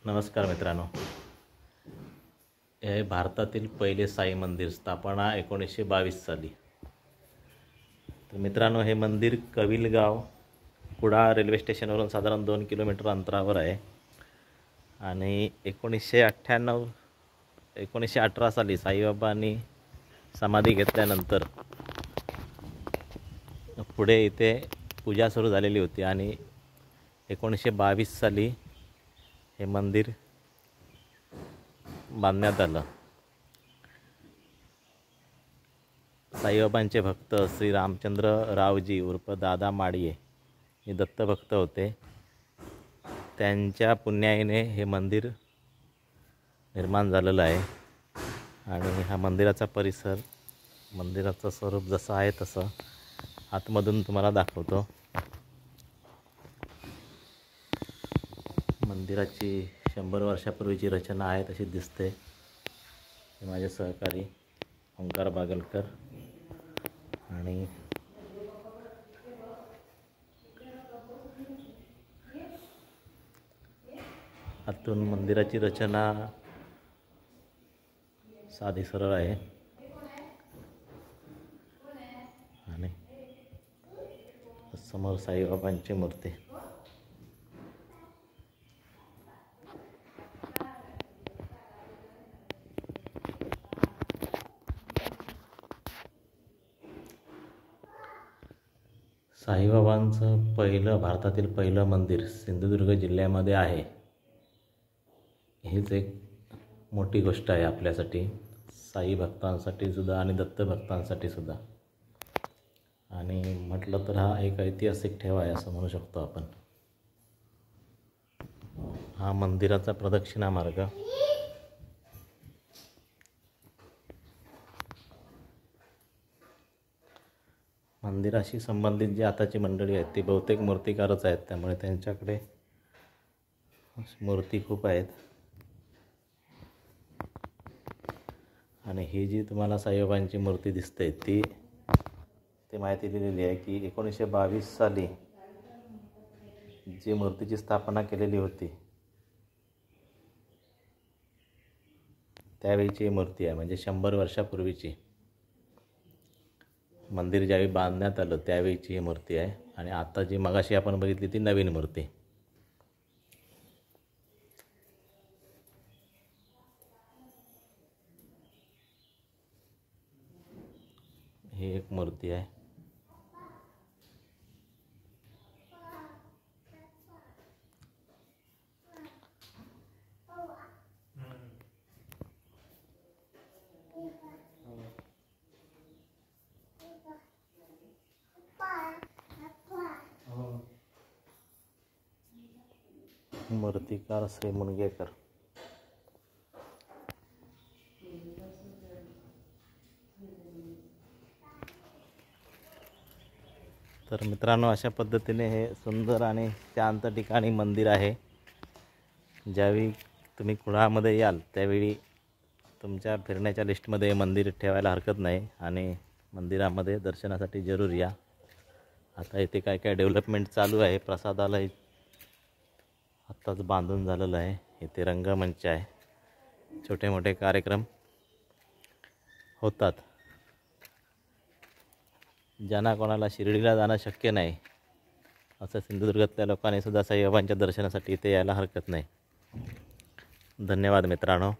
नमस्कार मित्रांनो, हे भारतातील पहिले साई मंदिर, स्थापना 1922 साली। तर मित्रांनो, हे मंदिर कविलगाव कुडाळ रेल्वे स्टेशनवरून साधारण 2 किलोमीटर अंतरावर आहे आणि 1918 साली साईबाबांनी समाधी घेतल्यानंतर पुढे इथे पूजा सुरू झालेली होती आणि 1922 साली हे मंदिर बांधण्यात आलं। साईबाबांचे भक्त श्री रामचंद्र रावजी उर्फ दादा माडिये हे दत्तभक्त होते। त्यांच्या पुण्याईने हे मंदिर निर्माण झालेलं आहे आणि हा मंदिराचा परिसर, मंदिराचं स्वरूप जसं आहे तसं आतमधून तुम्हाला दाखवतो। मंदिराची 100 वर्षापूर्वीची रचना आहे तशी दिसते। हे माझे सहकारी ओंकार बागलकर आणि आतून मंदिराची रचना साधी सरळ आहे आणि समोर साईबाबांची मूर्ती। साईबाबांचं भारतातील पहिलं मंदिर सिंधुदुर्ग जिल्ह्यामध्ये आहे। हीच एक मोठी गोष्ट आहे आपल्यासाठी, साई भक्तांसाठी सुद्धा आणि दत्त भक्तांसाठी सुद्धा। आणि म्हटलं तर हा एक ऐतिहासिक ठेवा आहे असं म्हणू शकतो आपण। हा मंदिराचा प्रदक्षिणा मार्ग। मंदिराशी संबंधित जी आताची मंडळी आहेत ती बहुतेक मूर्तिकारच आहेत, त्यामुळे त्यांच्याकडे मूर्ती खूप आहेत। आणि ही जी तुम्हाला साईबाबांची मूर्ती दिसते ती माहिती दिलेली आहे की 1922 साली जी मूर्तीची स्थापना केलेली होती त्यावेळीची मूर्ती आहे, म्हणजे 100 वर्षापूर्वीची। मंदिर ज्यावेळी बांधण्यात आलं त्यावेळीची ही मूर्ती आहे आणि आता जी मगाशी आपण बघितली ती नवीन मूर्ती। ही एक मूर्ती आहे। मूर्तिकार श्री मुनगेकर। तर मित्रांनो, अशा पद्धतीने हे सुंदर आणि शांत ठिकाणी मंदिर आहे। ज्यावेळी तुम्ही कुडाळमध्ये याल त्यावेळी तुमच्या फिरण्याच्या लिस्टमध्ये मंदिर ठेवायला हरकत नाही आणि मंदिरामध्ये दर्शनासाठी जरूर या। आता इथे काय काय डेव्हलपमेंट चालू आहे। प्रसादालय आत्ताच बांधून झालेलं आहे। इथे रंगमंच आहे, छोटे मोठे कार्यक्रम होतात। ज्यांना कोणाला शिर्डीला जाणं शक्य नाही असं सिंधुदुर्गातल्या लोकांनी सुद्धा साईबाबांच्या दर्शनासाठी इथे यायला हरकत नाही। धन्यवाद मित्रांनो।